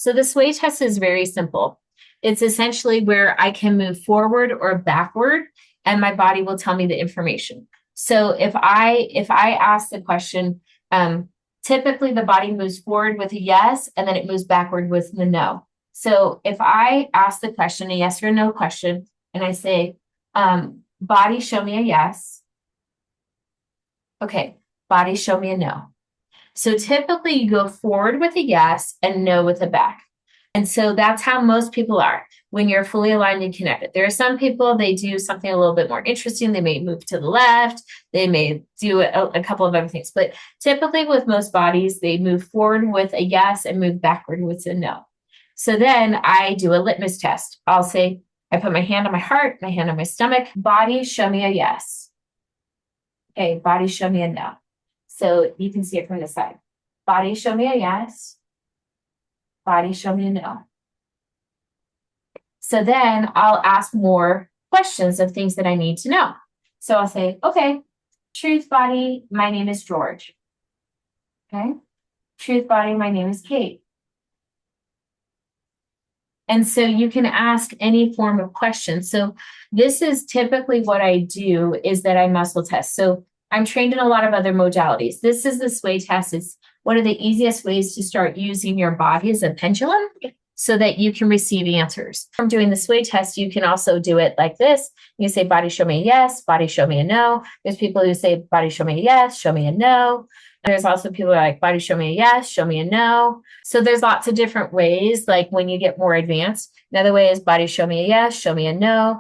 So the sway test is very simple. It's essentially where I can move forward or backward and my body will tell me the information. So if I ask the question, typically the body moves forward with a yes and then it moves backward with the no. So if I ask the question, a yes or no question, and I say, body, show me a yes. Okay, body, show me a no. So typically you go forward with a yes and no with a back. And so that's how most people are when you're fully aligned and connected. There are some people, they do something a little bit more interesting. They may move to the left. They may do a couple of other things. But typically with most bodies, they move forward with a yes and move backward with a no. So then I do a litmus test. I'll say, I put my hand on my heart, my hand on my stomach. Body, show me a yes. Okay, body, show me a no. So you can see it from the side. Body, show me a yes. Body, show me a no. So then I'll ask more questions of things that I need to know. So I'll say, okay, truth body, my name is George. Okay. Truth body, my name is Kate. And so you can ask any form of question. So this is typically what I do is that I muscle test. So I'm trained in a lot of other modalities. This is the sway test. It's one of the easiest ways to start using your body as a pendulum so that you can receive answers. From doing the sway test, you can also do it like this. You say, body, show me a yes, body, show me a no. There's people who say, body, show me a yes, show me a no. There's also people who are like, body, show me a yes, show me a no. So there's lots of different ways, like when you get more advanced. Another way is body, show me a yes, show me a no.